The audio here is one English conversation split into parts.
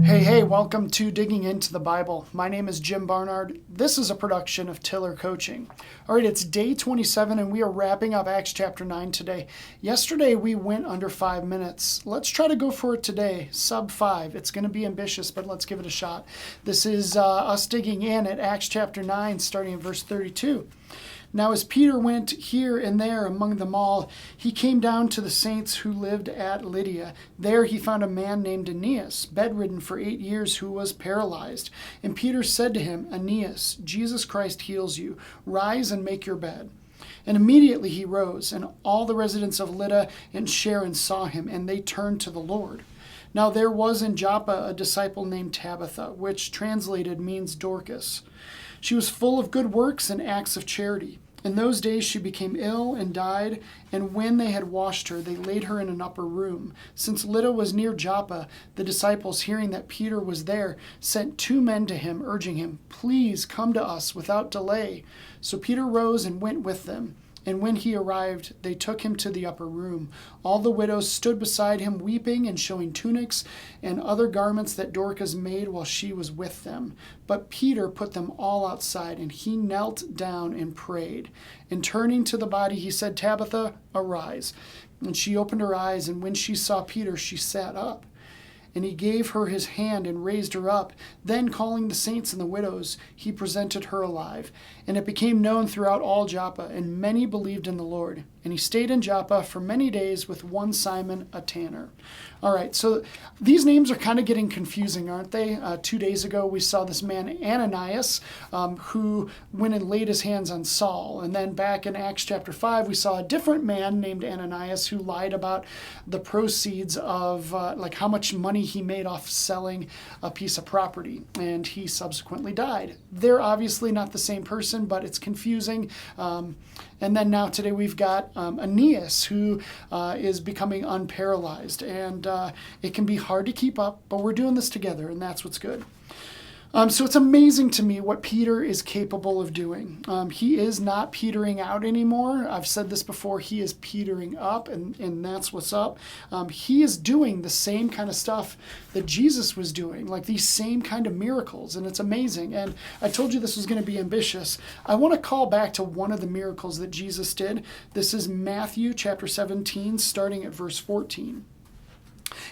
Hey, welcome to Digging Into the Bible. My name is Jim Barnard. This is a production of Tiller Coaching. All right, it's day 27 and we are wrapping up Acts chapter 9 today. Yesterday we went under 5 minutes. Let's try to go for it today, sub 5. It's going to be ambitious, but let's give it a shot. This is us digging in at Acts chapter 9, starting in verse 32. Now as Peter went here and there among them all, he came down to the saints who lived at Lydia. There he found a man named Aeneas, bedridden for 8 years, who was paralyzed. And Peter said to him, Aeneas, Jesus Christ heals you. Rise and make your bed. And immediately he rose, and all the residents of Lydda and Sharon saw him, and they turned to the Lord. Now there was in Joppa a disciple named Tabitha, which translated means Dorcas. She was full of good works and acts of charity. In those days she became ill and died, and when they had washed her, they laid her in an upper room. Since Lydda was near Joppa, the disciples, hearing that Peter was there, sent 2 men to him, urging him, Please come to us without delay. So Peter rose and went with them. And when he arrived, they took him to the upper room. All the widows stood beside him, weeping and showing tunics and other garments that Dorcas made while she was with them. But Peter put them all outside, and he knelt down and prayed. And turning to the body, he said, Tabitha, arise. And she opened her eyes, and when she saw Peter, she sat up. And he gave her his hand and raised her up. Then, calling the saints and the widows, he presented her alive. And it became known throughout all Joppa, and many believed in the Lord. And he stayed in Joppa for many days with one Simon, a tanner. All right, so these names are kind of getting confusing, aren't they? 2 days ago, we saw this man, Ananias, who went and laid his hands on Saul. And then back in Acts chapter 5, we saw a different man named Ananias who lied about the proceeds of how much money he made off selling a piece of property. And he subsequently died. They're obviously not the same person, but it's confusing. And then now today we've got Aeneas, who is becoming unparalyzed. And it can be hard to keep up, but we're doing this together, and that's what's good. So it's amazing to me what Peter is capable of doing. He is not petering out anymore. I've said this before. He is petering up, and that's what's up. He is doing the same kind of stuff that Jesus was doing, like these same kind of miracles, and it's amazing. And I told you this was going to be ambitious. I want to call back to one of the miracles that Jesus did. This is Matthew chapter 17, starting at verse 14.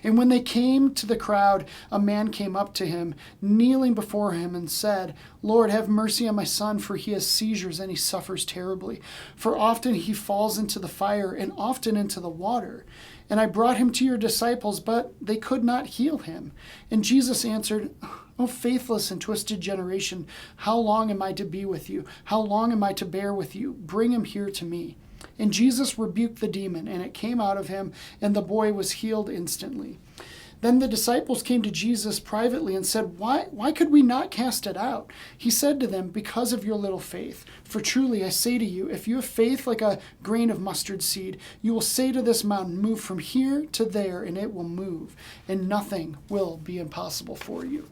And when they came to the crowd, a man came up to him, kneeling before him, and said, Lord, have mercy on my son, for he has seizures and he suffers terribly. For often he falls into the fire and often into the water. And I brought him to your disciples, but they could not heal him. And Jesus answered, O faithless and twisted generation, how long am I to be with you? How long am I to bear with you? Bring him here to me. And Jesus rebuked the demon, and it came out of him, and the boy was healed instantly. Then the disciples came to Jesus privately and said, Why could we not cast it out? He said to them, Because of your little faith. For truly I say to you, if you have faith like a grain of mustard seed, you will say to this mountain, Move from here to there, and it will move, and nothing will be impossible for you.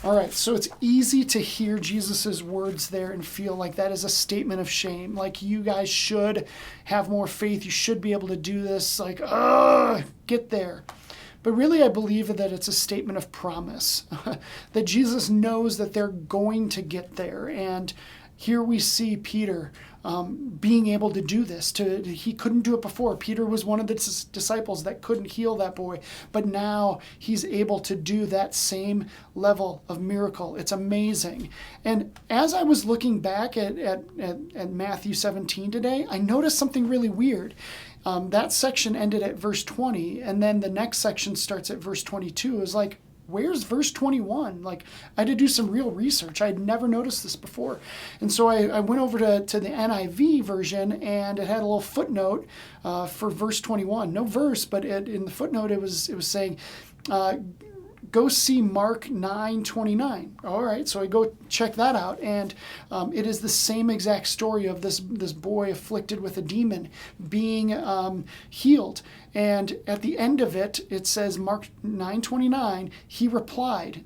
All right, so it's easy to hear Jesus' words there and feel like that is a statement of shame. Like, you guys should have more faith. You should be able to do this. Like, get there. But really, I believe that it's a statement of promise, that Jesus knows that they're going to get there. And here we see Peter being able to do this. He couldn't do it before. Peter was one of the disciples that couldn't heal that boy, but now he's able to do that same level of miracle. It's amazing. And as I was looking back at Matthew 17 today, I noticed something really weird. That section ended at verse 20, and then the next section starts at verse 22. It was like, where's verse 21? Like, I had to do some real research. I had never noticed this before. And so I went over to the NIV version, and it had a little footnote for verse 21. No verse, but in the footnote it was saying, go see Mark 9:29. All right, so I go check that out, and it is the same exact story of this boy afflicted with a demon being healed. And at the end of it, it says, Mark 9:29,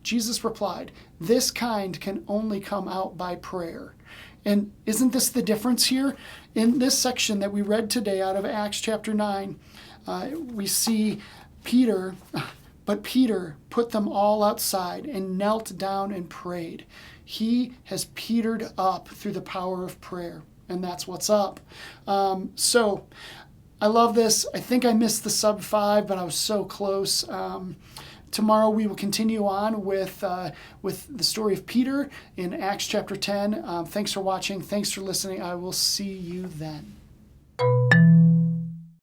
Jesus replied, this kind can only come out by prayer. And isn't this the difference here? In this section that we read today out of Acts chapter 9, we see Peter But Peter put them all outside and knelt down and prayed. He has petered up through the power of prayer, and that's what's up. So I love this. I think I missed the sub 5, but I was so close. Tomorrow we will continue on with the story of Peter in Acts chapter 10. Thanks for watching. Thanks for listening. I will see you then.